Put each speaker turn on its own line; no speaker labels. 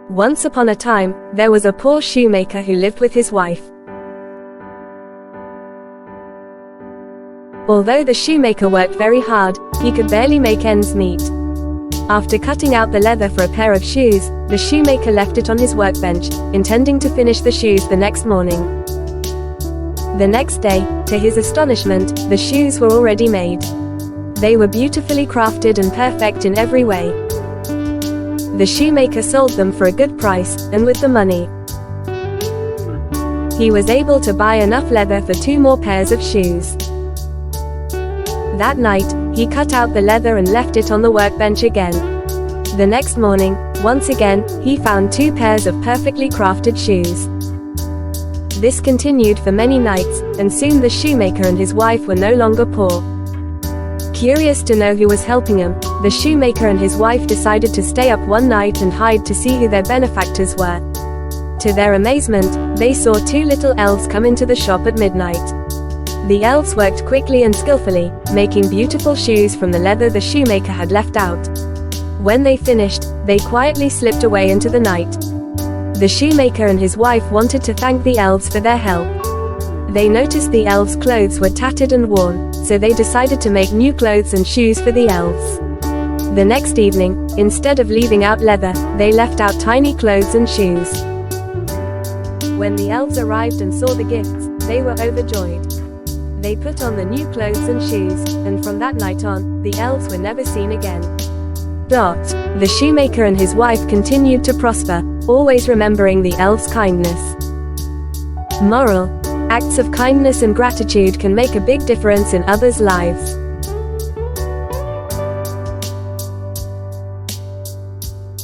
Once upon a time, there was a poor shoemaker who lived with his wife. Although the shoemaker worked very hard, he could barely make ends meet. After cutting out the leather for a pair of shoes, the shoemaker left it on his workbench, intending to finish the shoes the next morning. The next day, to his astonishment, the shoes were already made. They were beautifully crafted and perfect in every way. The shoemaker sold them for a good price, and with the money, he was able to buy enough leather for 2 more pairs of shoes. That night, he cut out the leather and left it on the workbench again. The next morning, once again, he found 2 pairs of perfectly crafted shoes. This continued for many nights, and soon the shoemaker and his wife were no longer poor. Curious to know who was helping him, the shoemaker and his wife decided to stay up one night and hide to see who their benefactors were. To their amazement, they saw 2 little elves come into the shop at midnight. The elves worked quickly and skillfully, making beautiful shoes from the leather the shoemaker had left out. When they finished, they quietly slipped away into the night. The shoemaker and his wife wanted to thank the elves for their help. They noticed the elves' clothes were tattered and worn, so they decided to make new clothes and shoes for the elves. The next evening, instead of leaving out leather, they left out tiny clothes and shoes. When the elves arrived and saw the gifts, they were overjoyed. They put on the new clothes and shoes, and from that night on, the elves were never seen again. The shoemaker and his wife continued to prosper, always remembering the elves' kindness. Moral: acts of kindness and gratitude can make a big difference in others' lives.